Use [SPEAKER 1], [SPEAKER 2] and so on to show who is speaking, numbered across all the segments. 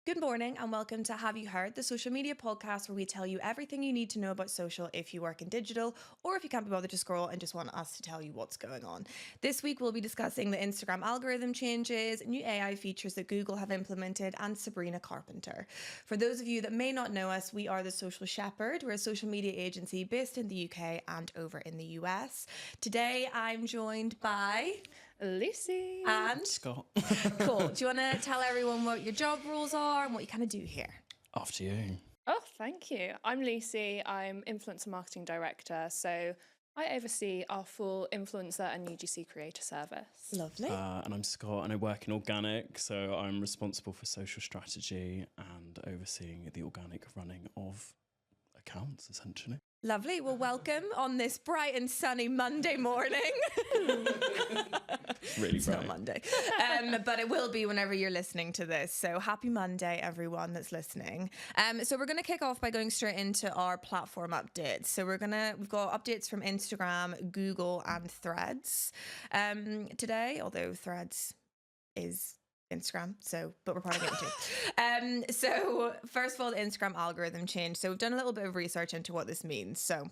[SPEAKER 1] Good morning and welcome to Have You Heard, the social media podcast where we tell you everything you need to know about social if you work in digital or if you can't be bothered to scroll and just want us to tell you what's going on. This week we'll be discussing the Instagram algorithm changes, new AI features that Google have implemented, and Sabrina Carpenter. For those of you that may not know us, we are The Social Shepherd. We're a social media agency based in the UK and over in the US. Today I'm joined by
[SPEAKER 2] Lucy
[SPEAKER 1] and
[SPEAKER 3] Scott.
[SPEAKER 1] Cool. Do you want to tell everyone what your job roles are and what you kind of do here?
[SPEAKER 3] After you.
[SPEAKER 2] Oh, thank you. I'm Lucy. I'm Influencer Marketing Director. So I oversee our full influencer and UGC creator service.
[SPEAKER 1] Lovely.
[SPEAKER 3] And I'm Scott and I work in organic. So I'm responsible for social strategy and overseeing the organic running of accounts, essentially.
[SPEAKER 1] Lovely. Well, welcome on this bright and sunny Monday morning.
[SPEAKER 3] Really
[SPEAKER 1] it's
[SPEAKER 3] bright.
[SPEAKER 1] not Monday, but it will be whenever you're listening to this. So happy Monday, everyone that's listening. So we're going to kick off by going straight into our platform updates. So we've got updates from Instagram, Google, and Threads today. Although Threads is Instagram, but we're probably getting to. So first of all, the Instagram algorithm change. So we've done a little bit of research into what this means. So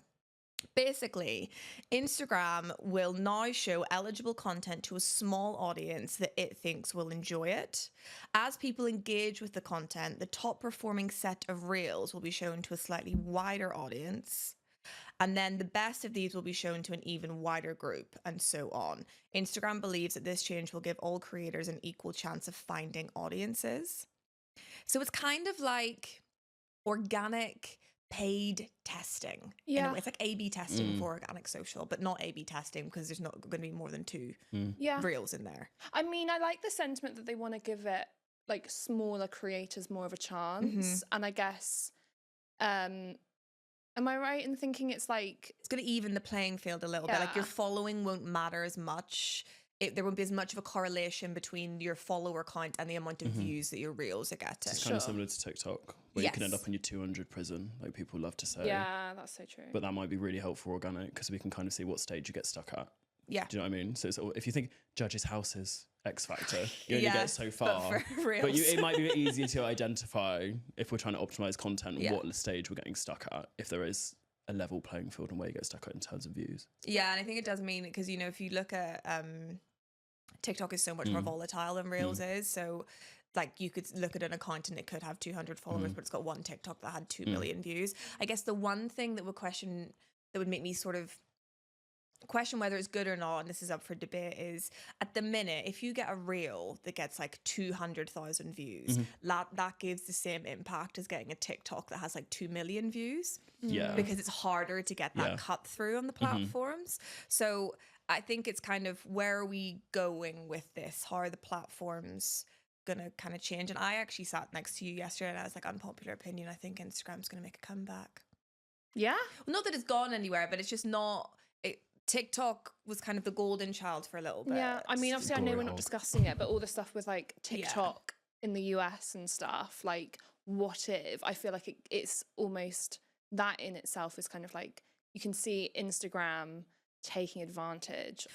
[SPEAKER 1] basically, Instagram will now show eligible content to a small audience that it thinks will enjoy it. As people engage with the content, the top performing set of reels will be shown to a slightly wider audience. And then the best of these will be shown to an even wider group, and so on. Instagram believes that this change will give all creators an equal chance of finding audiences. So it's kind of like organic paid testing.
[SPEAKER 2] Yeah.
[SPEAKER 1] It's like A/B testing for organic social, but not A/B testing because there's not going to be more than two reels in there.
[SPEAKER 2] I mean, I like the sentiment that they want to give it like smaller creators more of a chance. And I guess, am I right in thinking it's like...
[SPEAKER 1] It's going to even the playing field a little bit. Like your following won't matter as much. There won't be as much of a correlation between your follower count and the amount of views that your reels are getting.
[SPEAKER 3] It's kind of similar to TikTok, where you can end up in your 200 prison, like people love to say.
[SPEAKER 2] Yeah, that's so true.
[SPEAKER 3] But that might be really helpful organic because we can kind of see what stage you get stuck at.
[SPEAKER 1] Yeah.
[SPEAKER 3] Do you know what I mean? So if you think Judges' Houses, X Factor, you only get so far.
[SPEAKER 1] But
[SPEAKER 3] it might be easier to identify if we're trying to optimize content what stage we're getting stuck at, if there is a level playing field and where you get stuck at in terms of views.
[SPEAKER 1] Yeah, and I think it does mean, because, you know, if you look at TikTok is so much more volatile than Reels is. So like you could look at an account and it could have 200 followers, but it's got one TikTok that had 2 million views. I guess the one thing that would make me sort of question whether it's good or not, and this is up for debate, is at the minute, if you get a reel that gets like 200,000 views, that gives the same impact as getting a TikTok that has like 2 million views.
[SPEAKER 3] Yeah.
[SPEAKER 1] Because it's harder to get that cut through on the platforms. So I think it's kind of, where are we going with this? How are the platforms gonna kind of change? And I actually sat next to you yesterday and I was like, unpopular opinion, I think Instagram's gonna make a comeback.
[SPEAKER 2] Yeah?
[SPEAKER 1] Well, not that it's gone anywhere, but it's just not... TikTok was kind of the golden child for a little bit.
[SPEAKER 2] Yeah, I mean, obviously I know we're not discussing it, but all the stuff with like TikTok in the US and stuff, like what if, I feel like it's almost, that in itself is kind of like, you can see Instagram taking advantage.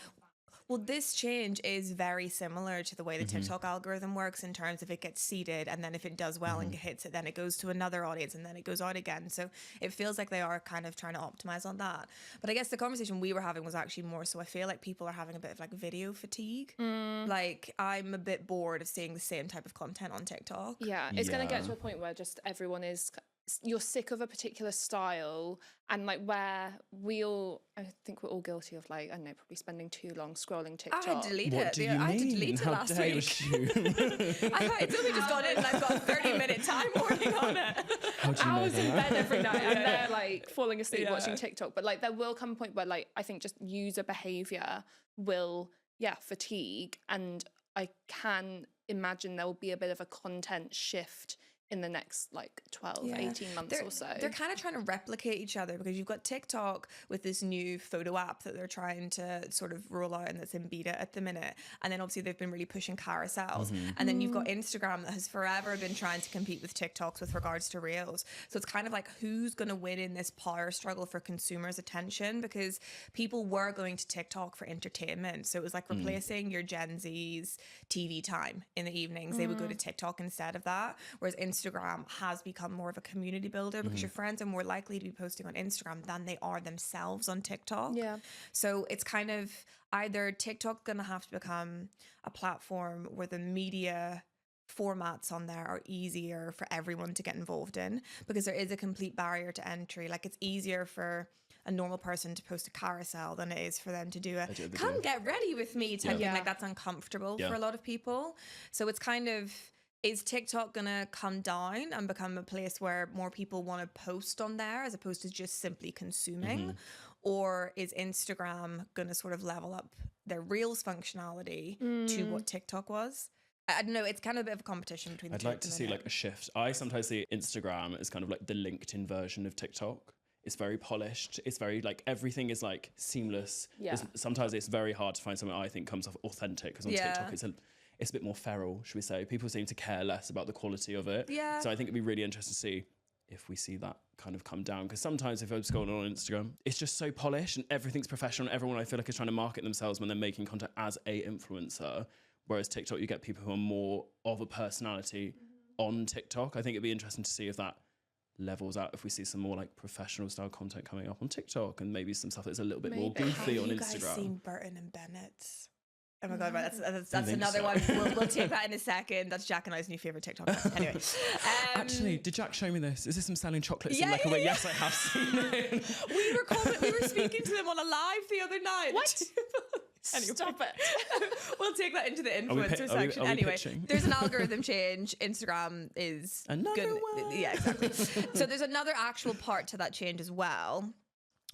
[SPEAKER 1] Well, this change is very similar to the way the TikTok algorithm works, in terms of it gets seeded, and then if it does well and hits it, then it goes to another audience and then it goes out again. So it feels like they are kind of trying to optimize on that. But I guess the conversation we were having was actually more so, I feel like people are having a bit of like video fatigue. Like I'm a bit bored of seeing the same type of content on TikTok.
[SPEAKER 2] Yeah, it's going to get to a point where just everyone is... You're sick of a particular style, and like where I think we're all guilty of, like, I don't know, probably spending too long scrolling TikTok.
[SPEAKER 1] I had to delete
[SPEAKER 3] What
[SPEAKER 1] it.
[SPEAKER 3] do you
[SPEAKER 1] I had to
[SPEAKER 3] mean?
[SPEAKER 1] delete it
[SPEAKER 3] How
[SPEAKER 1] last
[SPEAKER 3] dare
[SPEAKER 1] week.
[SPEAKER 3] you?
[SPEAKER 1] It's only just gone in and I've got a 30-minute time warning on it.
[SPEAKER 2] I was in bed every night and they're like falling asleep watching TikTok. But like there will come a point where, like, I think just user behavior will fatigue, and I can imagine there will be a bit of a content shift in the next like 12, 18 months or so.
[SPEAKER 1] They're kind of trying to replicate each other, because you've got TikTok with this new photo app that they're trying to sort of roll out, and that's in beta at the minute. And then obviously they've been really pushing carousels. And then you've got Instagram that has forever been trying to compete with TikToks with regards to Reels. So it's kind of like, who's going to win in this power struggle for consumers' attention? Because people were going to TikTok for entertainment. So it was like replacing your Gen Z's TV time in the evenings. They would go to TikTok instead of that. Whereas Instagram has become more of a community builder, because your friends are more likely to be posting on Instagram than they are themselves on TikTok.
[SPEAKER 2] Yeah.
[SPEAKER 1] So it's kind of either TikTok going to have to become a platform where the media formats on there are easier for everyone to get involved in, because there is a complete barrier to entry. Like, it's easier for a normal person to post a carousel than it is for them to do a come get ready with me type thing. Like, that's uncomfortable for a lot of people. So it's kind of, is TikTok gonna come down and become a place where more people want to post on there as opposed to just simply consuming? Or is Instagram gonna sort of level up their Reels functionality to what TikTok was? I don't know, it's kind of a bit of a competition between the two.
[SPEAKER 3] I'd like to see like a shift. I sometimes see Instagram as kind of like the LinkedIn version of TikTok. It's very polished. It's very like, everything is like seamless.
[SPEAKER 2] Yeah.
[SPEAKER 3] Sometimes it's very hard to find something I think comes off authentic, because on TikTok it's a bit more feral, should we say. People seem to care less about the quality of it.
[SPEAKER 1] Yeah.
[SPEAKER 3] So I think it'd be really interesting to see if we see that kind of come down. Because sometimes if I'm scrolling on Instagram, it's just so polished and everything's professional. And everyone, I feel like, is trying to market themselves when they're making content as a influencer. Whereas TikTok, you get people who are more of a personality on TikTok. I think it'd be interesting to see if that levels out, if we see some more like professional style content coming up on TikTok, and maybe some stuff that's a little bit more goofy on Instagram.
[SPEAKER 1] Have you guys seen Burton and Bennett's? Oh my god, right, that's another one. We'll take that in a second. That's Jack and I's new favorite TikTok. Anyway,
[SPEAKER 3] actually, did Jack show me this? Is this him selling chocolates in like a way? Yes, I have seen it.
[SPEAKER 1] We were speaking to them on a live the other night.
[SPEAKER 2] What?
[SPEAKER 1] Anyway.
[SPEAKER 2] Stop it.
[SPEAKER 1] We'll take that into the influencer section. Anyway, there's an algorithm change. Instagram is
[SPEAKER 3] another
[SPEAKER 1] good.
[SPEAKER 3] one.
[SPEAKER 1] Yeah, exactly. So there's another actual part to that change as well.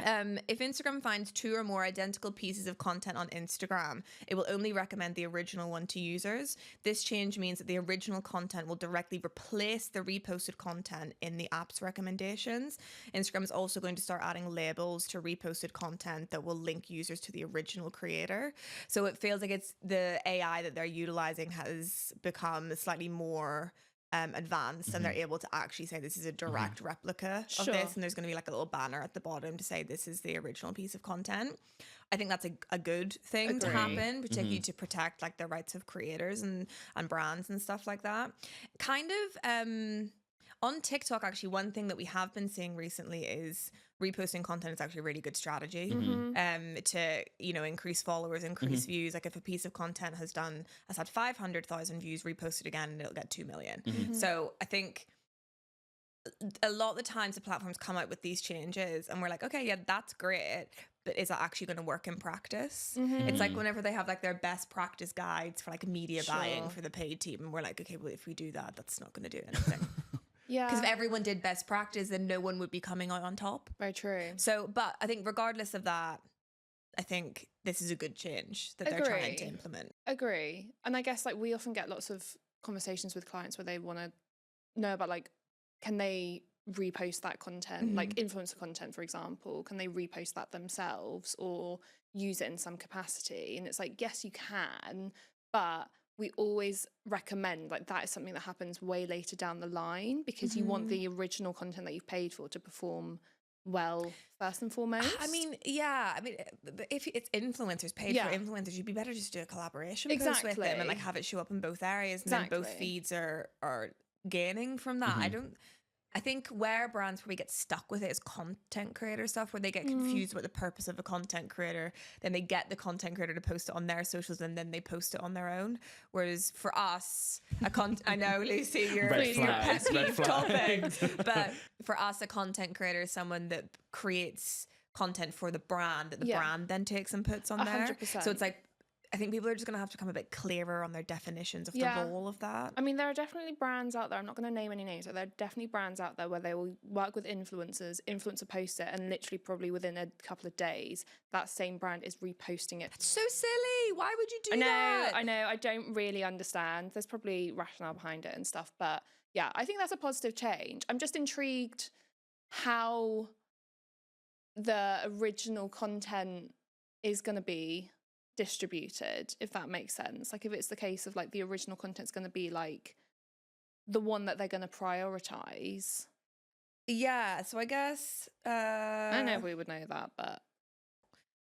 [SPEAKER 1] If Instagram finds 2 or more identical pieces of content on Instagram, it will only recommend the original one to users. This change means that the original content will directly replace the reposted content in the app's recommendations. Instagram is also going to start adding labels to reposted content that will link users to the original creator. So it feels like it's the AI that they're utilizing has become slightly more advanced, and they're able to actually say this is a direct replica of this, and there's going to be like a little banner at the bottom to say this is the original piece of content. I think that's a good thing to happen, particularly to protect like the rights of creators and brands and stuff like that. Kind of on TikTok, actually, one thing that we have been seeing recently is reposting content is actually a really good strategy to, you know, increase followers, increase views. Like if a piece of content has had 500,000 views, repost it again and it'll get 2 million. So I think a lot of the times the platforms come out with these changes and we're like, okay, yeah, that's great, but is that actually going to work in practice? It's like whenever they have like their best practice guides for like media buying for the paid team, and we're like, okay, well, if we do that, that's not going to do anything.
[SPEAKER 2] Yeah.
[SPEAKER 1] Because if everyone did best practice, then no one would be coming out on top.
[SPEAKER 2] Very true.
[SPEAKER 1] So, but I think regardless of that, I think this is a good change that they're trying to implement.
[SPEAKER 2] Agree. And I guess like we often get lots of conversations with clients where they want to know about like, can they repost that content, like influencer content, for example, can they repost that themselves or use it in some capacity? And it's like, yes, you can, but we always recommend like that is something that happens way later down the line, because you want the original content that you've paid for to perform well first and foremost.
[SPEAKER 1] I mean, yeah. I mean, if it's influencers, paid for influencers, you'd be better just do a collaboration post with them and like have it show up in both areas, and then both feeds are gaining from that. I think where brands probably get stuck with it is content creator stuff, where they get confused about the purpose of a content creator. Then they get the content creator to post it on their socials, and then they post it on their own. Whereas for us, I know, Lucy, you're pet peeve topic, but for us, a content creator is someone that creates content for the brand that the brand then takes and puts on
[SPEAKER 2] 100%.
[SPEAKER 1] there. So it's like, I think people are just going to have to become a bit clearer on their definitions of the role of that.
[SPEAKER 2] I mean, there are definitely brands out there. I'm not going to name any names, but there are definitely brands out there where they will work with influencers, influencer post it, and literally probably within a couple of days, that same brand is reposting it.
[SPEAKER 1] That's so silly. Why would you do that?
[SPEAKER 2] I know. I don't really understand. There's probably rationale behind it and stuff, but yeah, I think that's a positive change. I'm just intrigued how the original content is going to be distributed, if that makes sense. Like if it's the case of like the original content's going to be like the one that they're going to prioritize.
[SPEAKER 1] Yeah, so I guess
[SPEAKER 2] I don't know if we would know that, but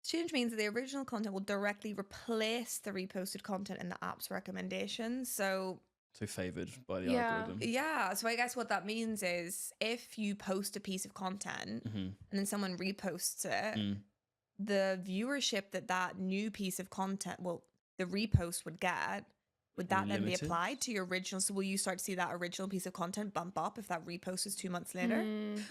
[SPEAKER 1] change means that the original content will directly replace the reposted content in the app's recommendations. So
[SPEAKER 3] favored by the algorithm.
[SPEAKER 1] Yeah, so I guess what that means is if you post a piece of content and then someone reposts it, the viewership that new piece of content, the repost would get, would that then be applied to your original? So will you start to see that original piece of content bump up if that repost is 2 months later?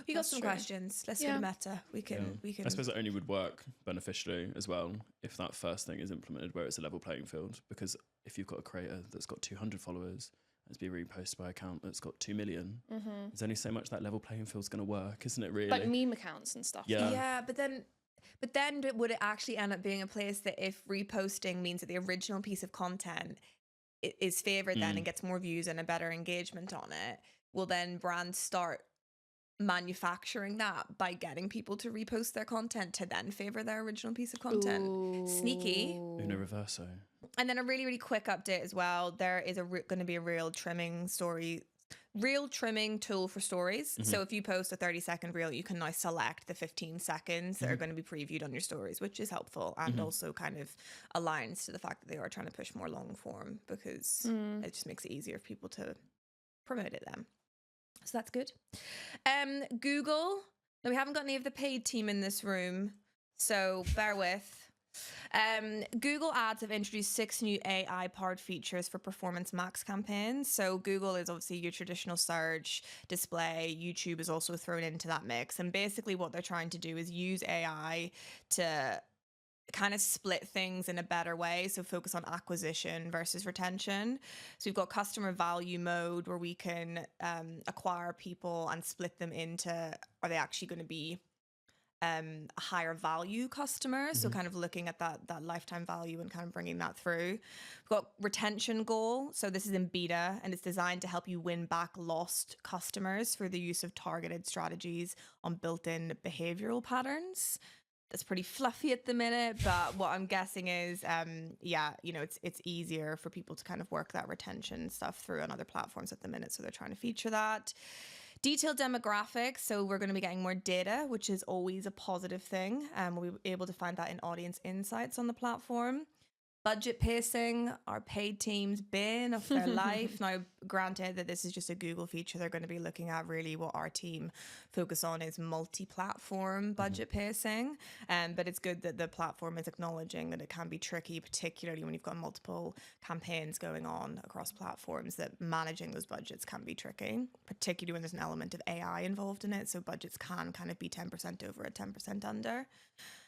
[SPEAKER 1] We got some questions. Let's go to Meta. We can.
[SPEAKER 3] I suppose it only would work beneficially as well if that first thing is implemented where it's a level playing field. Because if you've got a creator that's got 200 followers, it's being reposted by an account that's got 2 million. There's only so much that level playing field's going to work, isn't it? Really,
[SPEAKER 2] like meme accounts and stuff.
[SPEAKER 1] Yeah, but then would it actually end up being a place that if reposting means that the original piece of content is favored then and gets more views and a better engagement on it, will then brands start manufacturing that by getting people to repost their content to then favor their original piece of content? Ooh. Sneaky.
[SPEAKER 3] Uno reverso.
[SPEAKER 1] And then a really, really quick update as well. There is going to be a reel trimming tool for stories. So if you post a 30-second reel, you can now select the 15 seconds that are going to be previewed on your stories, which is helpful and also kind of aligns to the fact that they are trying to push more long form because it just makes it easier for people to promote it then. So that's good. Google. Now, we haven't got any of the paid team in this room, so bear with. Google Ads have introduced 6 new AI-powered features for Performance Max campaigns. So Google is obviously your traditional search, display. YouTube is also thrown into that mix. And basically what they're trying to do is use AI to kind of split things in a better way. So focus on acquisition versus retention. So we've got customer value mode where we can acquire people and split them into, are they actually going to be a higher value customer? So kind of looking at that lifetime value and kind of bringing that through. We've got retention goal. So this is in beta and it's designed to help you win back lost customers through the use of targeted strategies on built-in behavioral patterns. That's pretty fluffy at the minute, but what I'm guessing is, it's easier for people to kind of work that retention stuff through on other platforms at the minute. So they're trying to feature that. Detailed demographics. So we're going to be getting more data, which is always a positive thing. We'll be able to find that in audience insights on the platform. Budget pacing, our paid teams bane of their life. Now, granted that this is just a Google feature, they're going to be looking at really what our team focus on is multi-platform budget pacing. But it's good that the platform is acknowledging that it can be tricky, particularly when you've got multiple campaigns going on across platforms, that managing those budgets can be tricky, particularly when there's an element of AI involved in it. So budgets can kind of be 10% over or 10% under.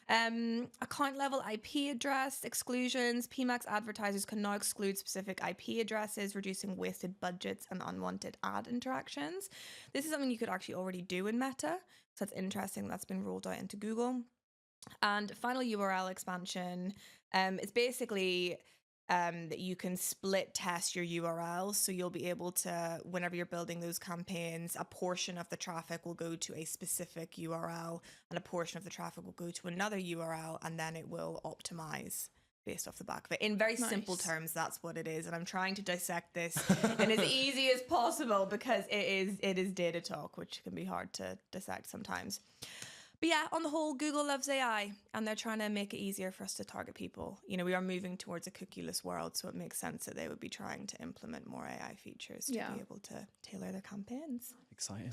[SPEAKER 1] Account level IP address exclusions. PMax advertisers can now exclude specific IP addresses, reducing wasted budgets and unwanted ad interactions. This is something you could actually already do in Meta. So that's interesting. That's been rolled out into Google. And final URL expansion. It's basically that you can split test your URLs. So you'll be able to, whenever you're building those campaigns, a portion of the traffic will go to a specific URL and a portion of the traffic will go to another URL, and then it will optimize based off the back of it. In very simple terms, that's what it is. And I'm trying to dissect this in as easy as possible because it is data talk, which can be hard to dissect sometimes. But yeah, on the whole, Google loves AI and they're trying to make it easier for us to target people. You know, we are moving towards a cookieless world, so it makes sense that they would be trying to implement more AI features to be able to tailor their campaigns.
[SPEAKER 3] Exciting.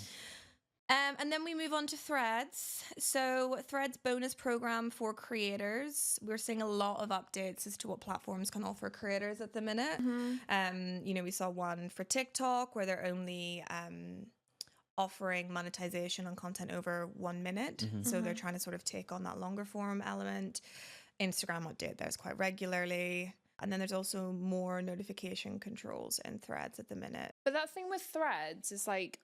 [SPEAKER 1] And then we move on to Threads. So Threads bonus program for creators. We're seeing a lot of updates as to what platforms can offer creators at the minute. We saw one for TikTok where they're only offering monetization on content over 1 minute. So they're trying to sort of take on that longer form element. Instagram update theirs quite regularly. And then there's also more notification controls in Threads at the minute.
[SPEAKER 2] But that thing with Threads is like,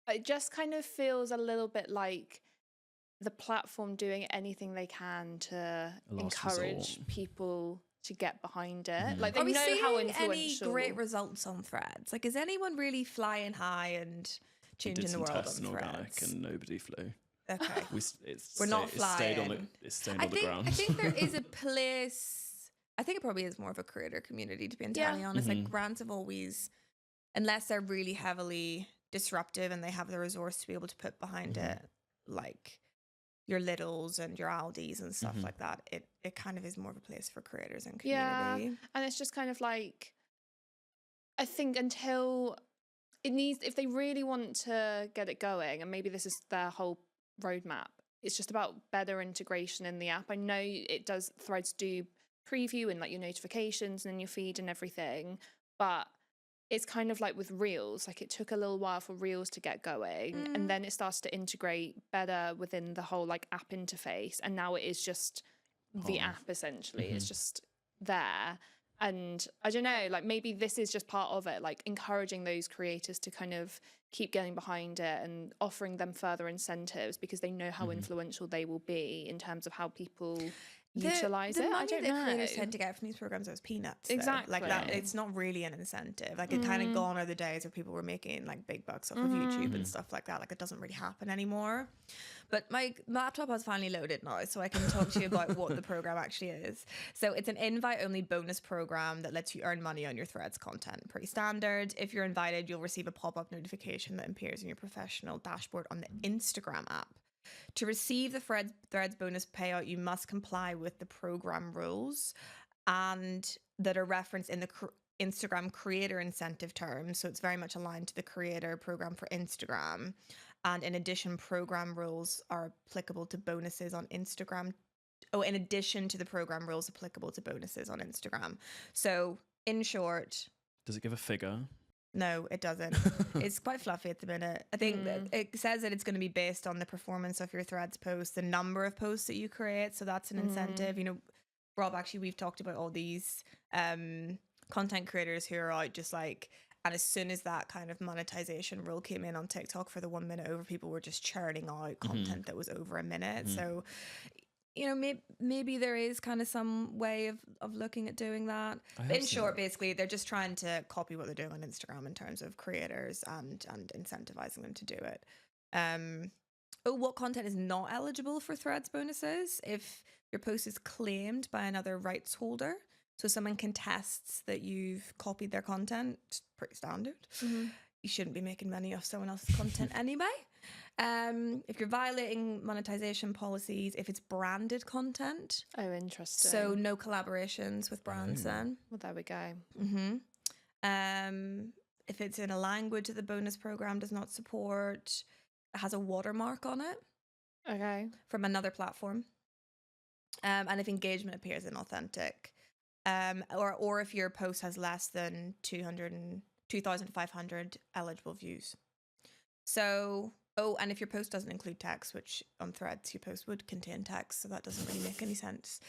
[SPEAKER 2] it just kind of feels a little bit like the platform doing anything they can to encourage people to get behind it. Like, they know how influential.
[SPEAKER 1] Any great results on Threads? Like, is anyone really flying high and changing the world on Threads?
[SPEAKER 3] Organic and nobody flew.
[SPEAKER 1] Okay,
[SPEAKER 3] we're not flying. It's staying on the ground.
[SPEAKER 1] I think there is a place. I think it probably is more of a creator community, to be entirely honest. Like, brands have always, unless they're really heavily disruptive and they have the resource to be able to put behind it, like your Lidls and your Aldis and stuff like that, it kind of is more of a place for creators and community.
[SPEAKER 2] Yeah, and it's just kind of like, I think until it needs, if they really want to get it going, and maybe this is their whole roadmap, it's just about better integration in the app. I know it does, Threads do preview and like your notifications and your feed and everything, but it's kind of like with Reels, like it took a little while for Reels to get going, and then it starts to integrate better within the whole like app interface, and now it is just the app essentially. It's just there. And I don't know, like maybe this is just part of it, like encouraging those creators to kind of keep getting behind it and offering them further incentives, because they know how influential they will be in terms of how people utilize it.
[SPEAKER 1] The money
[SPEAKER 2] I don't
[SPEAKER 1] that
[SPEAKER 2] know.
[SPEAKER 1] creators tend to get from these programs is peanuts. Though.
[SPEAKER 2] Exactly.
[SPEAKER 1] Like that, it's not really an incentive. Like it kind of gone are the days where people were making like big bucks off of YouTube and stuff like that. Like it doesn't really happen anymore. But my laptop has finally loaded now, so I can talk to you about what the program actually is. So it's an invite-only bonus program that lets you earn money on your Threads content. Pretty standard. If you're invited, you'll receive a pop-up notification that appears in your professional dashboard on the Instagram app. To receive the Threads bonus payout, you must comply with the program rules and that are referenced in the Instagram creator incentive terms. So it's very much aligned to the creator program for Instagram. And in addition, program rules are applicable to bonuses on Instagram. Oh, in addition to the program rules applicable to bonuses on Instagram. So in short...
[SPEAKER 3] Does it give a figure?
[SPEAKER 1] No, it doesn't. It's quite fluffy at the minute. I think that it says that it's going to be based on the performance of your Threads posts, the number of posts that you create. So that's an incentive. You know, Rob, actually, we've talked about all these content creators who are out just like, and as soon as that kind of monetization rule came in on TikTok for the 1 minute over, people were just churning out content that was over a minute. So, you know, maybe there is kind of some way of looking at doing that. In short, basically, they're just trying to copy what they're doing on Instagram in terms of creators and incentivizing them to do it. What content is not eligible for Threads bonuses? If your post is claimed by another rights holder, so someone contests that you've copied their content, it's pretty standard. You shouldn't be making money off someone else's content anyway. If you're violating monetization policies, if it's branded content.
[SPEAKER 2] Oh, interesting.
[SPEAKER 1] So no collaborations with brands then.
[SPEAKER 2] Well, there we go.
[SPEAKER 1] If it's in a language that the bonus program does not support, it has a watermark on it.
[SPEAKER 2] Okay.
[SPEAKER 1] From another platform. And if engagement appears inauthentic. Or if your post has less than 2,500 eligible views. So, and if your post doesn't include text, which on Threads your post would contain text, so that doesn't really make any sense.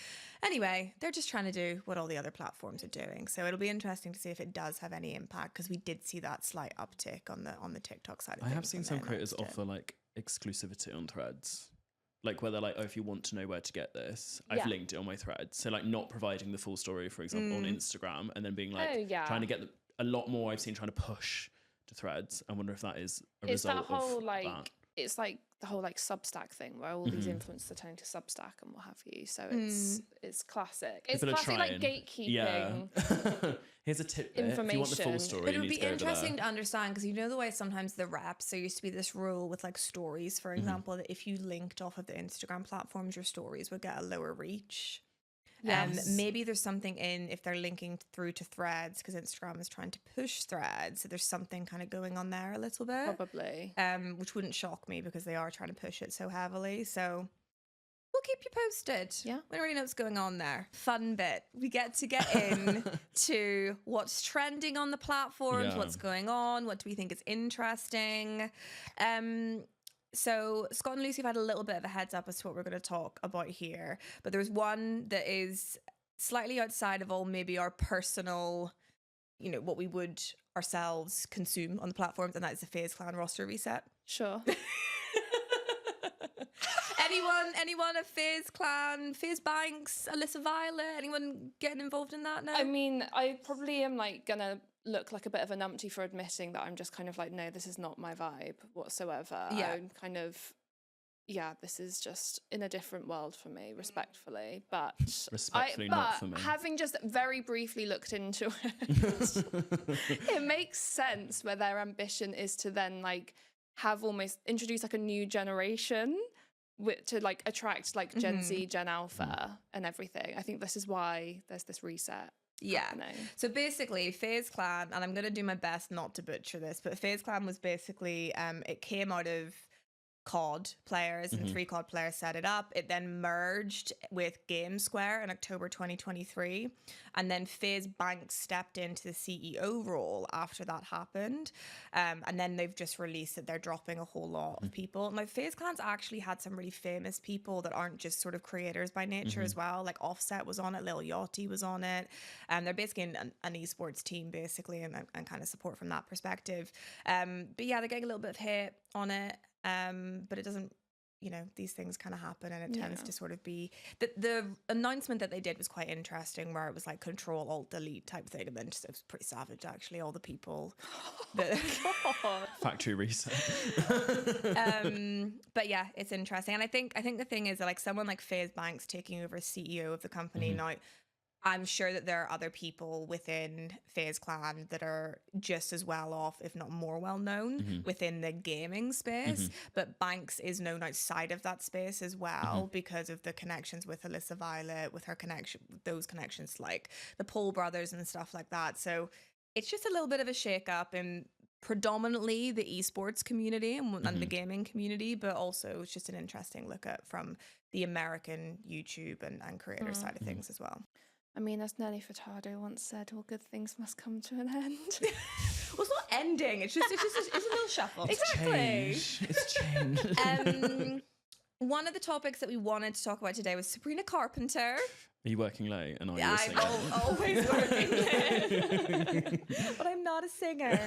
[SPEAKER 1] Anyway, they're just trying to do what all the other platforms are doing. So it'll be interesting to see if it does have any impact, because we did see that slight uptick on the TikTok side of things.
[SPEAKER 3] I have seen some creators offer like exclusivity on Threads. Like where they're like, oh, if you want to know where to get this, I've linked it on my Threads. So like not providing the full story, for example, on Instagram, and then being like trying to get a lot more I've seen trying to push to Threads. I wonder if that is a result
[SPEAKER 2] that whole
[SPEAKER 3] of
[SPEAKER 2] like
[SPEAKER 3] that.
[SPEAKER 2] It's like the whole like Substack thing where all these influencers are turning to Substack and what have you. So it's classic. It's
[SPEAKER 3] People are
[SPEAKER 2] classic like
[SPEAKER 3] trying.
[SPEAKER 2] gatekeeping.
[SPEAKER 3] Yeah. Here's a tip. If you want the full story,
[SPEAKER 1] But it
[SPEAKER 3] you
[SPEAKER 1] would
[SPEAKER 3] need
[SPEAKER 1] be
[SPEAKER 3] to go over
[SPEAKER 1] interesting
[SPEAKER 3] there.
[SPEAKER 1] to understand, because you know the way sometimes the reps, there used to be this rule with like stories, for example, that if you linked off of the Instagram platforms, your stories would get a lower reach.
[SPEAKER 2] Yes.
[SPEAKER 1] Maybe there's something in if they're linking through to Threads, because Instagram is trying to push Threads, so there's something kind of going on there a little bit.
[SPEAKER 2] Probably.
[SPEAKER 1] Which wouldn't shock me because they are trying to push it so heavily. So we'll keep you posted.
[SPEAKER 2] Yeah.
[SPEAKER 1] We don't really know what's going on there. Fun bit. We get to get in to what's trending on the platforms, what's going on, what do we think is interesting. So Scott and Lucy have had a little bit of a heads up as to what we're going to talk about here, but there's one that is slightly outside of all maybe our personal, you know, what we would ourselves consume on the platforms, and that is the FaZe Clan roster reset.
[SPEAKER 2] Sure.
[SPEAKER 1] Anyone a FaZe Clan, FaZe Banks, Alyssa Violet, anyone getting involved in that now?
[SPEAKER 2] I mean, I probably am like gonna look like a bit of a numpty for admitting that I'm just kind of like, no, this is not my vibe whatsoever.
[SPEAKER 1] Yeah.
[SPEAKER 2] I'm kind of, yeah, this is just in a different world for me, respectfully. But
[SPEAKER 3] Not for me.
[SPEAKER 2] Having just very briefly looked into it, it makes sense where their ambition is to then like have almost introduce like a new generation to like attract like Gen Z, Gen Alpha and everything. I think this is why there's this reset. happening.
[SPEAKER 1] So basically FaZe Clan, and I'm going to do my best not to butcher this, but FaZe Clan was basically, it came out of COD players and 3 COD players set it up. It then merged with Game Square in October 2023. And then FaZe Banks stepped into the CEO role after that happened. And then they've just released that they're dropping a whole lot of people. Now, FaZe Clan's actually had some really famous people that aren't just sort of creators by nature as well. Like Offset was on it, Lil Yachty was on it. They're basically an esports team, basically, and kind of support from that perspective. But yeah, they're getting a little bit of hate on it. But it doesn't, you know, these things kind of happen, and it tends to sort of be the announcement that they did was quite interesting, where it was like Control Alt Delete type thing, and then just, it was pretty savage actually, all the people that
[SPEAKER 3] Factory reset.
[SPEAKER 1] But yeah, it's interesting, and I think the thing is that like someone like FaZe Banks taking over as CEO of the company now, I'm sure that there are other people within FaZe Clan that are just as well off, if not more well known within the gaming space. But Banks is known outside of that space as well because of the connections with Alyssa Violet, with her connection, those connections like the Paul brothers and stuff like that. So it's just a little bit of a shake up in predominantly the esports community and the gaming community, but also it's just an interesting look at from the American YouTube and creator side of things as well.
[SPEAKER 2] I mean, as Nelly Furtado once said, all good things must come to an end.
[SPEAKER 1] Well, it's not ending. It's just it's a little shuffle.
[SPEAKER 2] Exactly.
[SPEAKER 3] It's change.
[SPEAKER 1] One of the topics that we wanted to talk about today was Sabrina Carpenter.
[SPEAKER 3] Are you working late? And are you a singer?
[SPEAKER 1] I'm always working late, but I'm not a singer.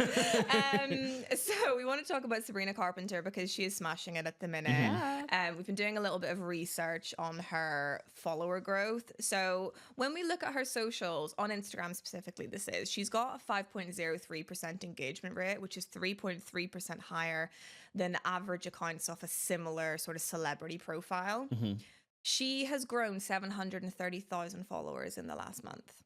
[SPEAKER 1] So we want to talk about Sabrina Carpenter because she is smashing it at the minute. We've been doing a little bit of research on her follower growth. So when we look at her socials on Instagram specifically, she's got a 5.03% engagement rate, which is 3.3% higher than average accounts of a similar sort of celebrity profile. She has grown 730,000 followers in the last month,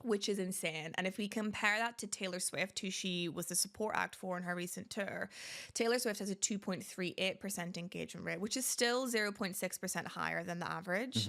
[SPEAKER 1] which is insane. And if we compare that to Taylor Swift, who she was the support act for in her recent tour, Taylor Swift has a 2.38% engagement rate, which is still 0.6% higher than the average.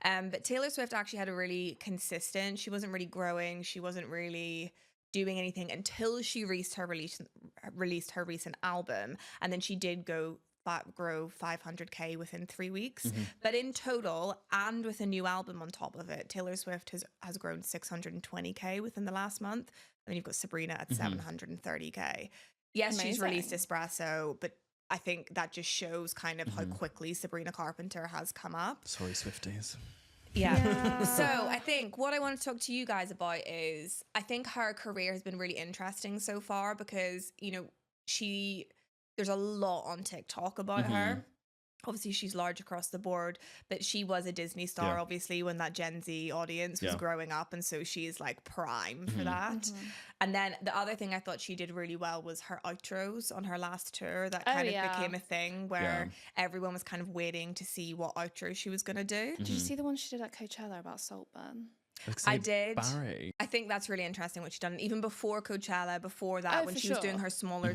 [SPEAKER 1] But Taylor Swift actually had a really consistent, she wasn't really growing, she wasn't really doing anything until she released her recent album. And then she did grow 500k within 3 weeks. But in total, and with a new album on top of it, Taylor Swift has grown 620k within the last month. And then you've got Sabrina at 730k. Yes,
[SPEAKER 2] Amazing.
[SPEAKER 1] She's released Espresso, but I think that just shows kind of how quickly Sabrina Carpenter has come up.
[SPEAKER 3] Sorry, Swifties.
[SPEAKER 1] Yeah. So I think what I want to talk to you guys about is, I think her career has been really interesting so far because, you know, there's a lot on TikTok about her. Obviously, she's large across the board, but she was a Disney star, obviously, when that Gen Z audience was growing up. And so she's like prime for that. And then the other thing I thought she did really well was her outros on her last tour. That kind of became a thing where everyone was kind of waiting to see what outro she was going to do.
[SPEAKER 2] Did you see the one she did at Coachella about Saltburn?
[SPEAKER 1] I did.
[SPEAKER 3] Barry.
[SPEAKER 1] I think that's really interesting what she's done. Even before Coachella, before that, when she was doing her smaller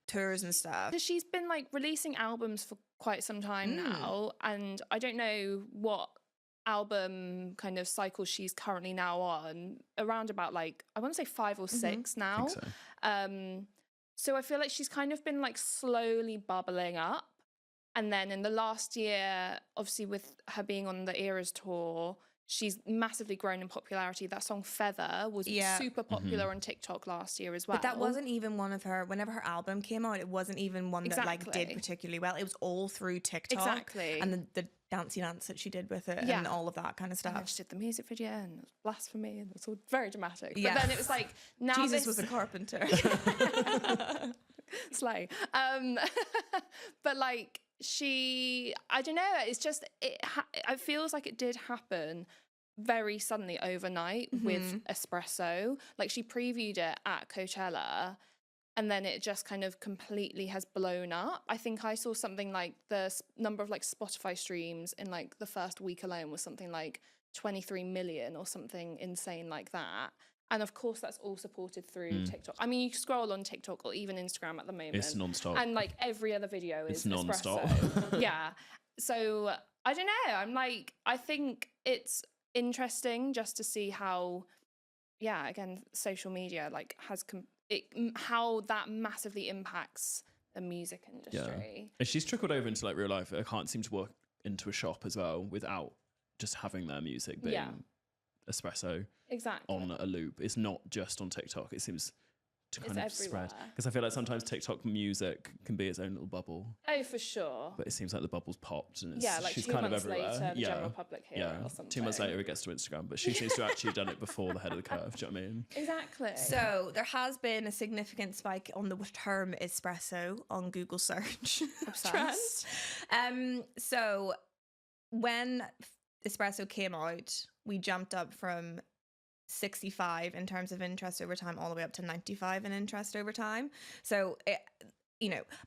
[SPEAKER 1] tours and stuff.
[SPEAKER 2] Because she's been like releasing albums for quite some time now, and I don't know what album kind of cycle she's currently now on, around about like, I want to say 5 or 6 now.
[SPEAKER 3] I think so.
[SPEAKER 2] So I feel like she's kind of been like slowly bubbling up, and then in the last year, obviously with her being on the Eras tour, she's massively grown in popularity. That song Feather was super popular on TikTok last year as well.
[SPEAKER 1] But that wasn't even one of her, whenever her album came out, it wasn't even one that like did particularly well. It was all through TikTok.
[SPEAKER 2] Exactly.
[SPEAKER 1] And the dancey dance that she did with it and all of that kind of
[SPEAKER 2] And then
[SPEAKER 1] stuff.
[SPEAKER 2] she did the music video and it was blasphemy and it was all very dramatic.
[SPEAKER 1] Yeah.
[SPEAKER 2] But then it was like, now
[SPEAKER 1] Jesus was a carpenter.
[SPEAKER 2] Slay. But like I don't know, it's just, it feels like it did happen very suddenly overnight with Espresso. Like she previewed it at Coachella and then it just kind of completely has blown up. I think I saw something like the number of like Spotify streams in like the first week alone was something like 23 million or something insane like that. And of course, that's all supported through TikTok. I mean, you scroll on TikTok or even Instagram at the moment.
[SPEAKER 3] It's non-stop.
[SPEAKER 2] And like every other video is
[SPEAKER 3] non-stop.
[SPEAKER 2] Espresso. Yeah. So I don't know. I'm like, I think it's interesting just to see how, again, social media like has how that massively impacts the music industry.
[SPEAKER 3] Yeah. And she's trickled over into like real life. I can't seem to work into a shop as well without just having their music being Espresso on a loop. It's not just on TikTok. It seems to kind of spread. Because I feel like sometimes TikTok music can be its own little bubble.
[SPEAKER 2] Oh, for sure.
[SPEAKER 3] But it seems like the bubble's popped and
[SPEAKER 2] like
[SPEAKER 3] she's
[SPEAKER 2] 2
[SPEAKER 3] kind of
[SPEAKER 2] months
[SPEAKER 3] everywhere.
[SPEAKER 2] later, the general public here or something.
[SPEAKER 3] 2 months later it gets to Instagram, but she seems to have actually done it before the head of the curve. Do you know what I mean?
[SPEAKER 2] Exactly.
[SPEAKER 1] So there has been a significant spike on the term espresso on Google search trends. So when espresso came out, we jumped up from 65 in terms of interest over time all the way up to 95 in interest over time. So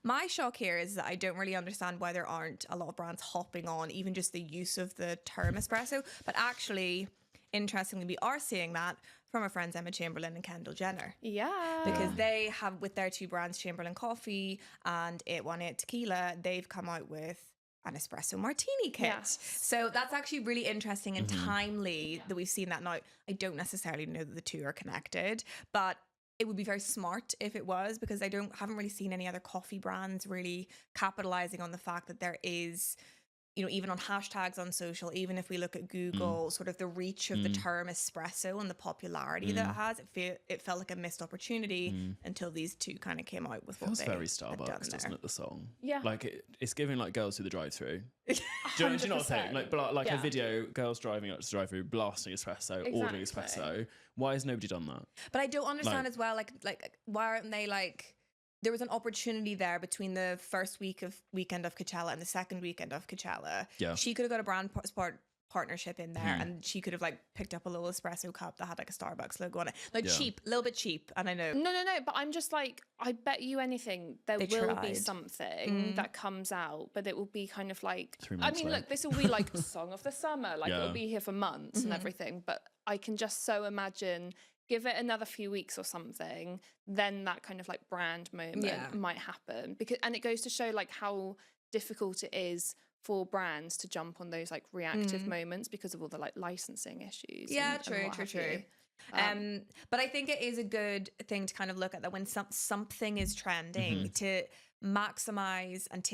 [SPEAKER 1] my shock here is that I don't really understand why there aren't a lot of brands hopping on even just the use of the term espresso. But actually, interestingly, we are seeing that from our friends Emma Chamberlain and Kendall Jenner.
[SPEAKER 2] Yeah.
[SPEAKER 1] Because they have, with their 2 brands, Chamberlain Coffee and 818 Tequila, they've come out with an espresso martini kit.
[SPEAKER 2] Yes.
[SPEAKER 1] So that's actually really interesting and timely that we've seen that now. I don't necessarily know that the two are connected, but it would be very smart if it was, because I haven't really seen any other coffee brands really capitalizing on the fact that there is, even on hashtags on social, even if we look at Google, sort of the reach of the term espresso and the popularity that it has, it felt like a missed opportunity until these two kind of came out with what they
[SPEAKER 3] very
[SPEAKER 1] had done
[SPEAKER 3] Starbucks,
[SPEAKER 1] there.
[SPEAKER 3] doesn't it, the song?
[SPEAKER 2] Yeah.
[SPEAKER 3] Like it's giving like girls through the drive-through. Do you know what I'm saying? Like a video, girls driving up to the drive-through, blasting espresso, ordering espresso. Why has nobody done that?
[SPEAKER 1] But I don't understand as well, like why aren't they like... There was an opportunity there between the first weekend of Coachella and the second weekend of Coachella. Yeah. She could have got a brand partnership in there and she could have like picked up a little espresso cup that had like a Starbucks logo on it. Cheap, a little bit cheap. And I know.
[SPEAKER 2] No, but I'm just like, I bet you anything there will be something that comes out, but it will be kind of like,
[SPEAKER 3] 3 months late.
[SPEAKER 2] Look, this will be like song of the summer. Like it'll be here for months and everything. But I can just so imagine, give it another few weeks or something, then that kind of like brand moment might happen. And it goes to show like how difficult it is for brands to jump on those like reactive moments because of all the like licensing issues.
[SPEAKER 1] True. But I think it is a good thing to kind of look at that when something is trending, to maximize and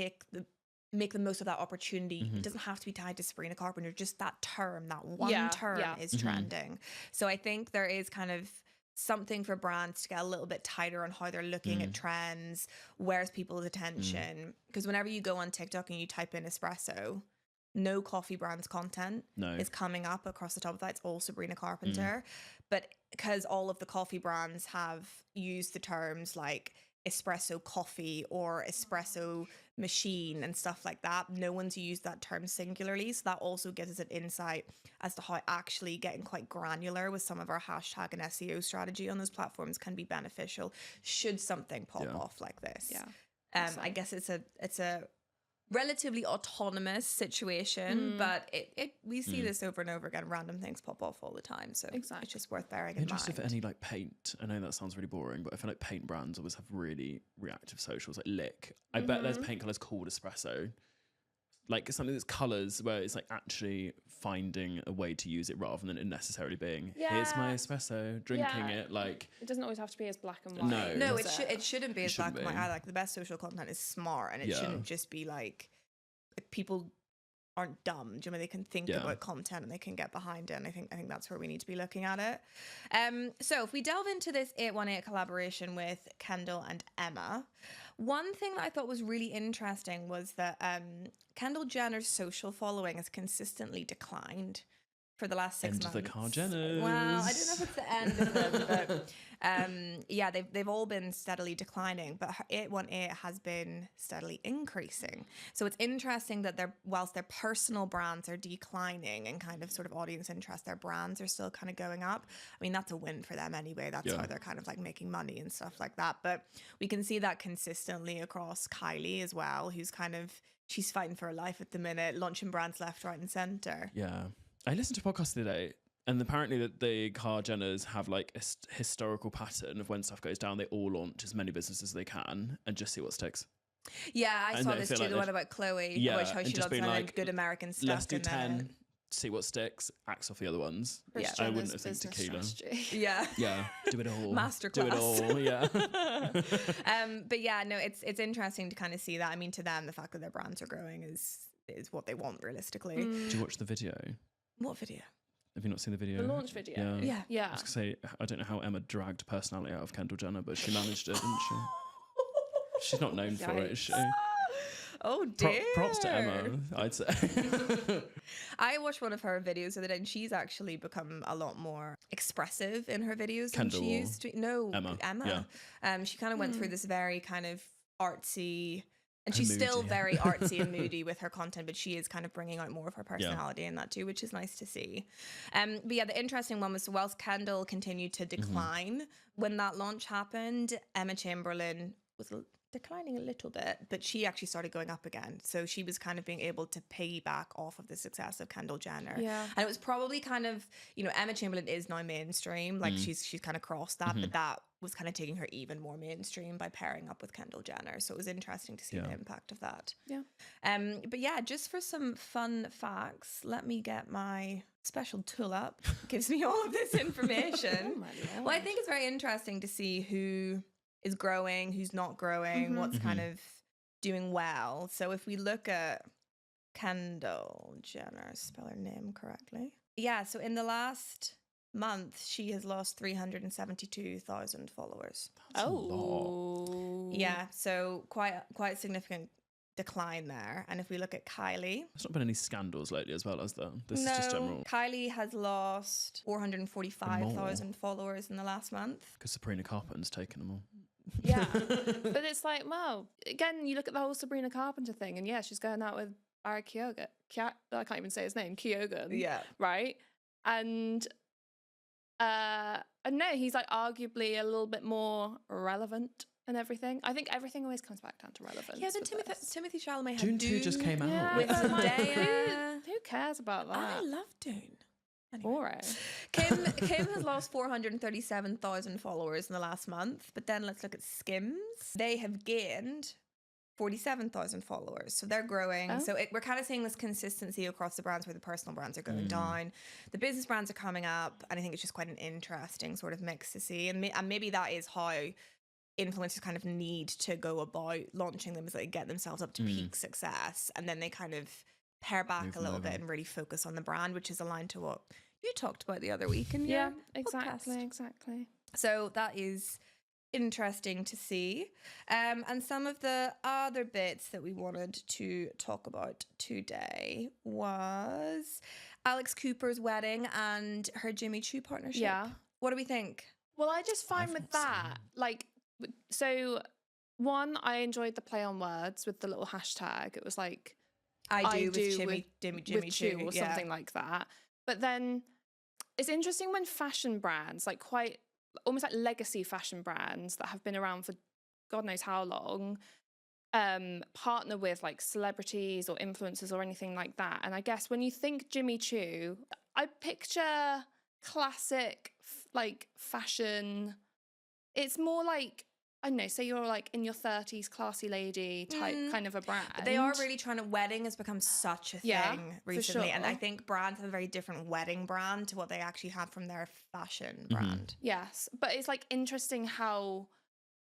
[SPEAKER 1] make the most of that opportunity. It doesn't have to be tied to Sabrina Carpenter, just that term, that one term is trending. So I think there is kind of something for brands to get a little bit tighter on how they're looking at trends, where's people's attention. Because whenever you go on TikTok and you type in espresso, no coffee brands content is coming up across the top of that. It's all Sabrina Carpenter. But because all of the coffee brands have used the terms like espresso coffee or espresso machine and stuff like that, no one's used that term singularly. So that also gives us an insight as to how actually getting quite granular with some of our hashtag and SEO strategy on those platforms can be beneficial should something pop off like this. I guess it's a relatively autonomous situation, but we see this over and over again. Random things pop off all the time, so it's just worth bearing in mind.
[SPEAKER 3] Just if any like paint, I know that sounds really boring, but I feel like paint brands always have really reactive socials, like Lick. I bet there's paint colours called espresso, like something that's colours where it's like actually finding a way to use it rather than it necessarily being here's my espresso, drinking it. Like
[SPEAKER 2] it doesn't always have to be as black and white.
[SPEAKER 1] No, it shouldn't be as black and white either. Like the best social content is smart, and it shouldn't just be like people aren't dumb. Do you know, they can think about content and they can get behind it. And I think that's where we need to be looking at it. So if we delve into this 818 collaboration with Kendall and Emma, One thing that I thought was really interesting was that Kendall Jenner's social following has consistently declined for the last 6
[SPEAKER 3] End of
[SPEAKER 1] months.
[SPEAKER 3] the Car Jenners.
[SPEAKER 1] Well, I don't know if it's the end of them, but yeah, they've all been steadily declining, but it has been steadily increasing. So it's interesting that whilst their personal brands are declining and kind of sort of audience interest, their brands are still kind of going up. I mean, that's a win for them anyway. That's how they're kind of like making money and stuff like that. But we can see that consistently across Kylie as well, who's kind of, she's fighting for her life at the minute, launching brands left, right and center.
[SPEAKER 3] Yeah. I listened to a podcast the other day, and apparently that the Car Jenners have like a historical pattern of when stuff goes down, they all launch as many businesses as they can and just see what sticks.
[SPEAKER 1] Yeah, I saw this too,
[SPEAKER 3] like
[SPEAKER 1] the one about Chloe, which how she loves like good American stuff.
[SPEAKER 3] Let's do 10, see what sticks, axe off the other ones.
[SPEAKER 1] Yeah.
[SPEAKER 3] I wouldn't have think tequila.
[SPEAKER 1] Yeah.
[SPEAKER 3] Yeah, do it all.
[SPEAKER 1] Masterclass.
[SPEAKER 3] Do it all, yeah.
[SPEAKER 1] But yeah, no, it's interesting to kind of see that. I mean, to them, the fact that their brands are growing is what they want realistically.
[SPEAKER 3] Do you watch the video?
[SPEAKER 1] What video?
[SPEAKER 3] Have you not seen the video?
[SPEAKER 2] The launch video?
[SPEAKER 3] Yeah.
[SPEAKER 2] Yeah.
[SPEAKER 3] I was going to say, I don't know how Emma dragged personality out of Kendall Jenner, but she managed it, didn't she? She's not known for it, is she?
[SPEAKER 1] Oh dear.
[SPEAKER 3] Props to Emma, I'd say.
[SPEAKER 1] I watched one of her videos the other day, and she's actually become a lot more expressive in her videos
[SPEAKER 3] Kendall
[SPEAKER 1] than she used to. No,
[SPEAKER 3] Emma.
[SPEAKER 1] Yeah. She kind of went through this very kind of artsy, and she's
[SPEAKER 3] moody,
[SPEAKER 1] still very artsy and moody with her content, but she is kind of bringing out more of her personality in that too, which is nice to see. But yeah, the interesting one was whilst Kendall continued to decline when that launch happened, Emma Chamberlain was declining a little bit, but she actually started going up again. So she was kind of being able to piggyback off of the success of Kendall Jenner.
[SPEAKER 2] Yeah.
[SPEAKER 1] And it was probably kind of, Emma Chamberlain is now mainstream. Like she's kind of crossed that, but that was kind of taking her even more mainstream by pairing up with Kendall Jenner. So it was interesting to see the impact of that.
[SPEAKER 2] Yeah.
[SPEAKER 1] But yeah, just for some fun facts, let me get my special tool up. Gives me all of this information.
[SPEAKER 2] Oh my Lord.
[SPEAKER 1] Well, I think it's very interesting to see who is growing, who's not growing, what's kind of doing well. So if we look at Kendall Jenner, spell her name correctly. Yeah, so in the last month, she has lost 372,000 followers.
[SPEAKER 3] That's a lot.
[SPEAKER 1] Yeah, so quite significant decline there. And if we look at Kylie,
[SPEAKER 3] There's not been any scandals lately as well, has there? This is just general.
[SPEAKER 1] Kylie has lost 445,000 followers in the last month.
[SPEAKER 3] Because Sabrina Carpenter's taken them all.
[SPEAKER 2] Yeah. But it's like, wow. Again, you look at the whole Sabrina Carpenter thing, and yeah, she's going out with Barry Keoghan. I can't even say his name. Keoghan.
[SPEAKER 1] Yeah.
[SPEAKER 2] Right? And no, he's like arguably a little bit more relevant and everying. I think everything always comes back down to relevance.
[SPEAKER 1] Yeah, then
[SPEAKER 2] with
[SPEAKER 1] Timothy Chalamet had
[SPEAKER 3] Dune 2 just came out.
[SPEAKER 2] Yeah,
[SPEAKER 1] with
[SPEAKER 2] but like,
[SPEAKER 1] Zendaya.
[SPEAKER 2] who cares about that?
[SPEAKER 1] I love Dune. Anyway.
[SPEAKER 2] Boring.
[SPEAKER 1] Kim has lost 437,000 followers in the last month, but then let's look at Skims. They have gained 47,000 followers, so they're growing.
[SPEAKER 2] Oh.
[SPEAKER 1] So we're kind of seeing this consistency across the brands where the personal brands are going down, the business brands are coming up, and I think it's just quite an interesting sort of mix to see. And maybe that is how influencers kind of need to go about launching them, is they get themselves up to peak success, and then they kind of pare back
[SPEAKER 3] Move
[SPEAKER 1] a little
[SPEAKER 3] them
[SPEAKER 1] bit
[SPEAKER 3] over.
[SPEAKER 1] and really focus on the brand, which is aligned to what you talked about the other week. In
[SPEAKER 2] Yeah,
[SPEAKER 1] your
[SPEAKER 2] exactly,
[SPEAKER 1] podcast.
[SPEAKER 2] exactly.
[SPEAKER 1] So that is interesting to see. And some of the other bits that we wanted to talk about today was Alex Cooper's wedding and her Jimmy Choo partnership.
[SPEAKER 2] Yeah.
[SPEAKER 1] What do we think?
[SPEAKER 2] Well, I just find
[SPEAKER 3] I've
[SPEAKER 2] with
[SPEAKER 3] not seen
[SPEAKER 2] that, like, so one, I enjoyed the play on words with the little hashtag. It was like,
[SPEAKER 1] I do with Jimmy
[SPEAKER 2] with
[SPEAKER 1] Choo
[SPEAKER 2] Choo or something like that. But then it's interesting when fashion brands, like quite almost like legacy fashion brands that have been around for God knows how long, partner with like celebrities or influencers or anything like that. And I guess when you think Jimmy Choo, I picture classic like fashion. It's more like, I don't know, say you're like in your 30s, classy lady type kind of a brand.
[SPEAKER 1] But they are really trying to, wedding has become such a thing recently.
[SPEAKER 2] sure.
[SPEAKER 1] And I think brands have a very different wedding brand to what they actually have from their fashion brand.
[SPEAKER 2] Yes, but it's like interesting how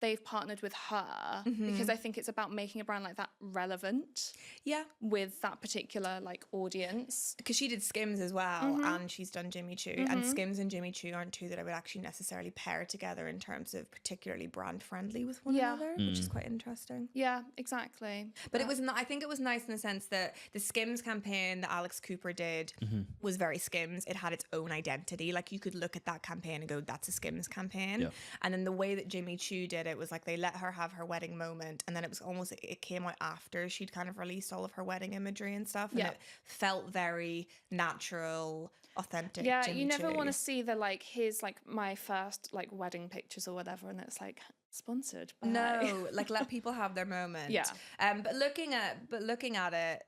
[SPEAKER 2] they've partnered with her because I think it's about making a brand like that relevant with that particular like audience.
[SPEAKER 1] Because she did Skims as well, and she's done Jimmy Choo, and Skims and Jimmy Choo aren't two that I would actually necessarily pair together in terms of particularly brand friendly with one another, which is quite interesting.
[SPEAKER 2] Yeah, exactly.
[SPEAKER 1] But it was not, I think it was nice in the sense that the Skims campaign that Alex Cooper did was very Skims. It had its own identity. Like you could look at that campaign and go, that's a Skims campaign. And then the way that Jimmy Choo did it was like they let her have her wedding moment, and then it was almost, it came out after she'd kind of released all of her wedding imagery and stuff, and it felt very natural, authentic.
[SPEAKER 2] Yeah,
[SPEAKER 1] Jimmy
[SPEAKER 2] you never
[SPEAKER 1] Choo.
[SPEAKER 2] want to see the like, here's like my first like wedding pictures or whatever, and it's like sponsored by.
[SPEAKER 1] No, like let people have their moment. But looking at it,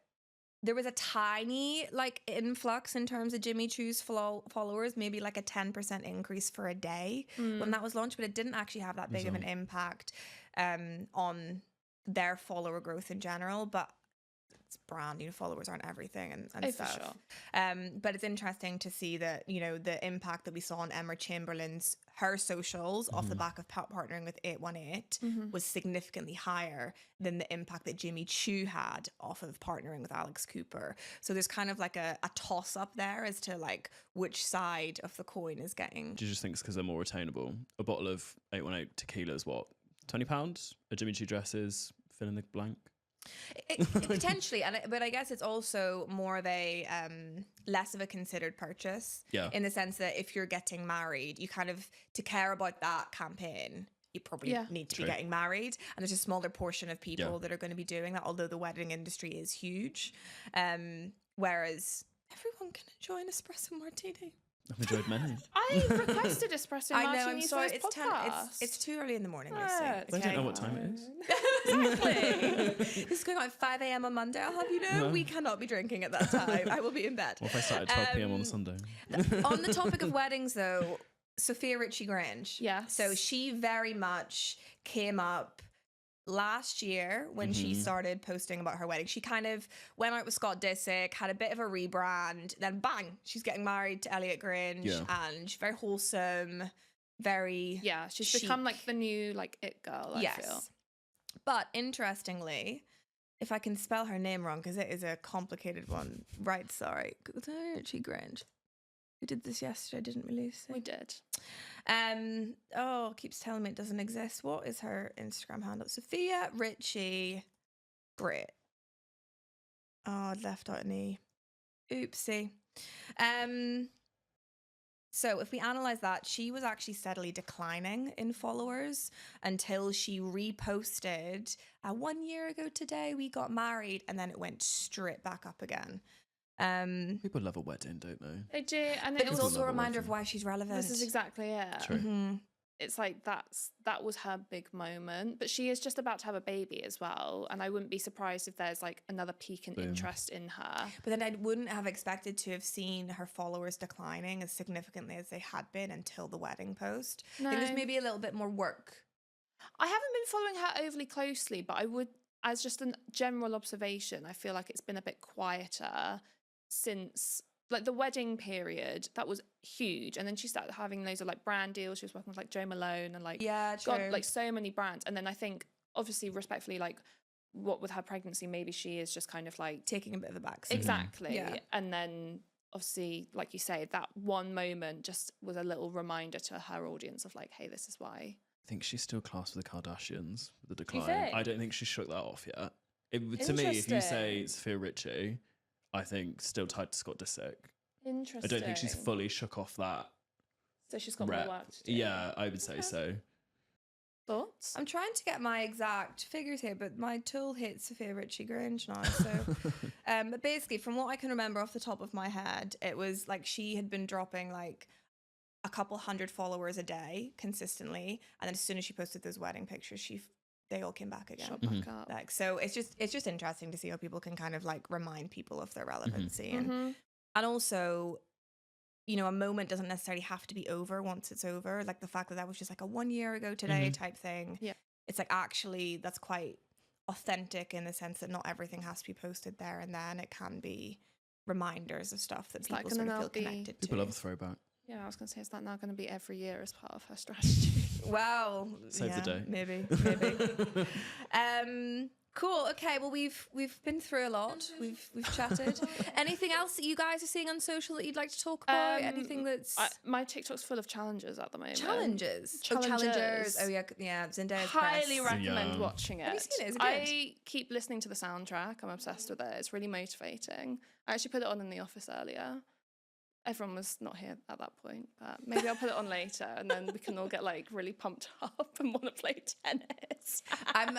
[SPEAKER 1] there was a tiny like influx in terms of Jimmy Choo's followers, maybe like a 10% increase for a day when that was launched, but it didn't actually have that big of an impact on their follower growth in general. But it's brand, followers aren't everything and stuff.
[SPEAKER 2] For
[SPEAKER 1] sure. But it's interesting to see that, the impact that we saw on Emma Chamberlain's, her socials off the back of partnering with 818 was significantly higher than the impact that Jimmy Choo had off of partnering with Alex Cooper. So there's kind of like a toss up there as to like which side of the coin is getting.
[SPEAKER 3] Do you just think it's because they're more attainable? A bottle of 818 tequila is what, £20? A Jimmy Choo dress is fill in the blank.
[SPEAKER 1] Potentially, but I guess it's also more of a less of a considered purchase. In the sense that if you're getting married, you kind of, to care about that campaign, you probably need to be getting married, and there's a smaller portion of people that are going to be doing that, although the wedding industry is huge, whereas everyone can enjoy an espresso martini.
[SPEAKER 3] I've enjoyed many.
[SPEAKER 2] I requested espresso martinis.
[SPEAKER 1] I know, I'm sorry,
[SPEAKER 2] for this podcast.
[SPEAKER 1] it's too early in the morning, Lucy.
[SPEAKER 3] I don't know what time it is.
[SPEAKER 1] Exactly. This is going on at 5 a.m. on Monday, I'll have you know. We cannot be drinking at that time. I will be in bed.
[SPEAKER 3] What if I start at 12 p.m. on Sunday?
[SPEAKER 1] On the topic of weddings, though, Sophia Richie Grange. So she very much came up last year when she started posting about her wedding. She kind of went out with Scott Disick, had a bit of a rebrand, then bang, she's getting married to Elliot Grange, and she's very wholesome, very
[SPEAKER 2] she's
[SPEAKER 1] chic.
[SPEAKER 2] become like the new like it girl, I feel.
[SPEAKER 1] But interestingly, if I can spell her name wrong, because it is a complicated one, right, sorry, Richie Grange. We did this yesterday, didn't we, Lucy?
[SPEAKER 2] We did.
[SPEAKER 1] It keeps telling me it doesn't exist. What is her Instagram handle? Sophia Richie. Great. Oh, I'd left out an E. Oopsie. So if we analyze that, she was actually steadily declining in followers until she reposted 1 year ago today, we got married, and then it went straight back up again.
[SPEAKER 3] People love a wedding, don't they?
[SPEAKER 2] They do, and
[SPEAKER 1] but it's also a reminder of why she's relevant.
[SPEAKER 2] This is exactly it.
[SPEAKER 3] True.
[SPEAKER 2] It's like that was her big moment, but she is just about to have a baby as well, and I wouldn't be surprised if there's like another peak in interest in her.
[SPEAKER 1] But then I wouldn't have expected to have seen her followers declining as significantly as they had been until the wedding post.
[SPEAKER 2] No.
[SPEAKER 1] I think there's maybe a little bit more work.
[SPEAKER 2] I haven't been following her overly closely, but I would, as just a general observation, I feel like it's been a bit quieter since like the wedding period. That was huge, and then she started having loads of like brand deals. She was working with like Jo Malone and like got like so many brands, and then I think obviously respectfully, like what with her pregnancy, maybe she is just kind of like
[SPEAKER 1] taking a bit of a backseat.
[SPEAKER 2] Exactly. And then obviously, like you say, that one moment just was a little reminder to her audience of like, hey, this is why. I
[SPEAKER 3] think she's still classed with the Kardashians with the
[SPEAKER 2] Do you
[SPEAKER 3] decline.
[SPEAKER 2] think?
[SPEAKER 3] I don't think she shook that off yet. To me, if you say Sophia Richie, I think still tied to Scott Disick.
[SPEAKER 2] Interesting.
[SPEAKER 3] I don't think she's fully shook off that.
[SPEAKER 2] So she's got
[SPEAKER 3] rep.
[SPEAKER 2] more work to do.
[SPEAKER 3] Yeah, I would say so.
[SPEAKER 2] Thoughts?
[SPEAKER 1] I'm trying to get my exact figures here, but my tool hits Sophia Richie Grange now. So, but basically, from what I can remember off the top of my head, it was like she had been dropping like a couple hundred followers a day consistently, and then as soon as she posted those wedding pictures, they all came back again.
[SPEAKER 2] Shot back up.
[SPEAKER 1] Like, so it's just interesting to see how people can kind of like remind people of their relevancy and also, you know, a moment doesn't necessarily have to be over once it's over. Like the fact that was just like a 1 year ago today type thing. Yeah. It's like actually that's quite authentic in the sense that not everything has to be posted there and then. It can be reminders of stuff that people sort of feel connected to.
[SPEAKER 3] People love a throwback.
[SPEAKER 2] Yeah, I was going to say, is that now going to be every year as part of her strategy?
[SPEAKER 1] Wow.
[SPEAKER 3] Save the day.
[SPEAKER 1] Maybe. Cool. Okay. Well, we've been through a lot. We've chatted. Anything else that you guys are seeing on social that you'd like to talk about? Anything that's
[SPEAKER 2] my TikTok's full of challenges at the moment.
[SPEAKER 1] Challenges.
[SPEAKER 2] Challenges.
[SPEAKER 1] Oh yeah. Zendaya's
[SPEAKER 2] Highly
[SPEAKER 1] press.
[SPEAKER 2] recommend watching it.
[SPEAKER 1] Have you seen it? Is it
[SPEAKER 2] I keep listening to the soundtrack. I'm obsessed with it. It's really motivating. I actually put it on in the office earlier. Everyone was not here at that point, but maybe I'll put it on later, and then we can all get like really pumped up and want to play tennis.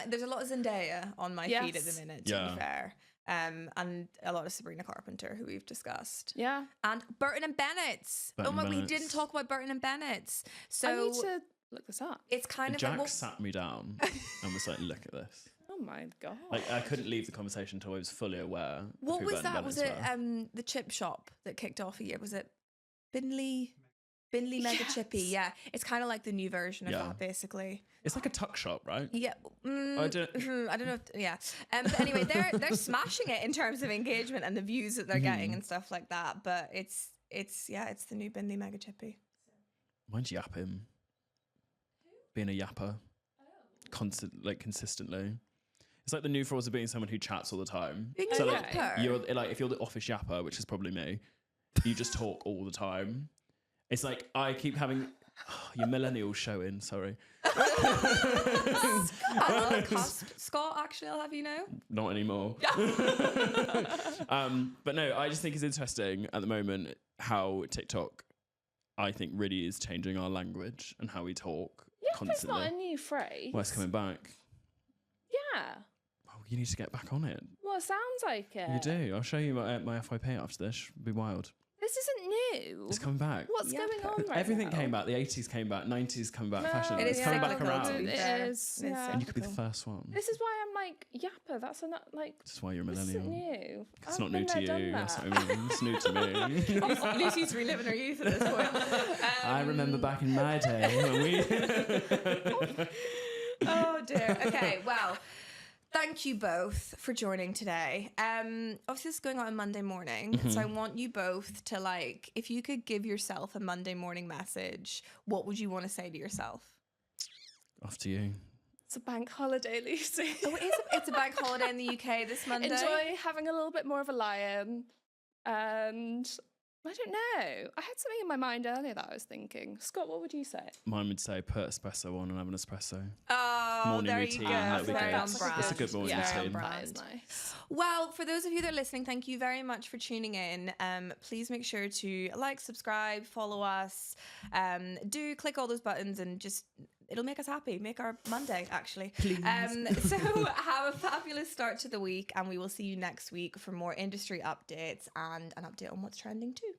[SPEAKER 1] There's a lot of Zendaya on my feed at the minute, to be fair. And a lot of Sabrina Carpenter, who we've discussed.
[SPEAKER 2] Yeah.
[SPEAKER 1] And Burton and Bennett's. We didn't talk about Burton and Bennett's. So
[SPEAKER 2] I need to look this up.
[SPEAKER 1] It's kind of
[SPEAKER 3] Jack
[SPEAKER 1] like,
[SPEAKER 3] sat me down and was like, look at this.
[SPEAKER 2] Oh my God.
[SPEAKER 3] Like, I couldn't leave the conversation until I was fully aware.
[SPEAKER 1] What
[SPEAKER 3] who
[SPEAKER 1] was
[SPEAKER 3] Burton
[SPEAKER 1] that?
[SPEAKER 3] Bennett's
[SPEAKER 1] Was it
[SPEAKER 3] were.
[SPEAKER 1] the chip shop that kicked off a year? Was it Binley Mega Chippy? Yeah. It's kind of like the new version of that, basically.
[SPEAKER 3] It's like a tuck shop, right?
[SPEAKER 1] Yeah.
[SPEAKER 3] I don't
[SPEAKER 1] know. But anyway, they're smashing it in terms of engagement and the views that they're getting and stuff like that. But it's the new Binley Mega Chippy.
[SPEAKER 3] Mine's yapping. Being a yapper. Consistently. It's like the new phrase of being someone who chats all the time.
[SPEAKER 1] Being
[SPEAKER 3] so
[SPEAKER 1] a
[SPEAKER 3] like
[SPEAKER 1] yapper.
[SPEAKER 3] you're like, if you're the office yapper, which is probably me, you just talk all the time. It's like I keep having your millennial showing, sorry.
[SPEAKER 1] Scott, actually, I'll have you know.
[SPEAKER 3] Not anymore. But no, I just think it's interesting at the moment how TikTok, I think, really is changing our language and how we talk constantly.
[SPEAKER 2] It's not a new phrase.
[SPEAKER 3] Well, it's coming back.
[SPEAKER 2] Yeah.
[SPEAKER 3] Oh, you need to get back on it.
[SPEAKER 2] Well, it sounds like it.
[SPEAKER 3] You do. I'll show you my FYP after this. It'll be wild.
[SPEAKER 2] This isn't new.
[SPEAKER 3] It's coming back.
[SPEAKER 2] What's going on right
[SPEAKER 3] Everything
[SPEAKER 2] now?
[SPEAKER 3] came back. The 80s came back. 90s came back. Fashion.
[SPEAKER 1] It is
[SPEAKER 3] It's coming back
[SPEAKER 1] cyclical,
[SPEAKER 3] around.
[SPEAKER 1] to be
[SPEAKER 2] It
[SPEAKER 1] fair.
[SPEAKER 2] is.
[SPEAKER 1] It's
[SPEAKER 2] Yeah.
[SPEAKER 3] And you could be the first one.
[SPEAKER 2] This is why I'm like, yapper, that's a like.
[SPEAKER 3] That's why you're a
[SPEAKER 2] This isn't
[SPEAKER 3] millennial.
[SPEAKER 2] new.
[SPEAKER 3] It's not new to you. That's what I mean. It's new to me.
[SPEAKER 1] Lucy's reliving her youth at this point.
[SPEAKER 3] I remember back in my day when we.
[SPEAKER 1] Oh dear. Okay, well, thank you both for joining today. Obviously this is going on Monday morning, so I want you both to, like, if you could give yourself a Monday morning message, what would you want to say to yourself?
[SPEAKER 3] Off to you.
[SPEAKER 2] It's a bank holiday, Lucy.
[SPEAKER 1] Oh, it's a bank holiday in the UK this Monday.
[SPEAKER 2] Enjoy having a little bit more of a lie-in. And I don't know. I had something in my mind earlier that I was thinking. Scott, what would you say?
[SPEAKER 3] Mine would say put espresso on and have an espresso.
[SPEAKER 1] Oh,
[SPEAKER 3] Morning
[SPEAKER 1] there
[SPEAKER 3] routine,
[SPEAKER 1] you go.
[SPEAKER 3] that would be
[SPEAKER 1] Very
[SPEAKER 3] good.
[SPEAKER 1] on brand.
[SPEAKER 3] It's a good morning
[SPEAKER 1] Very on
[SPEAKER 3] routine.
[SPEAKER 1] brand.
[SPEAKER 2] That is nice.
[SPEAKER 1] Well, for those of you that are listening, thank you very much for tuning in. Please make sure to like, subscribe, follow us. Do click all those buttons and just, it'll make us happy. Make our Monday, actually.
[SPEAKER 3] Please.
[SPEAKER 1] So have a fabulous start to the week, and we will see you next week for more industry updates and an update on what's trending too.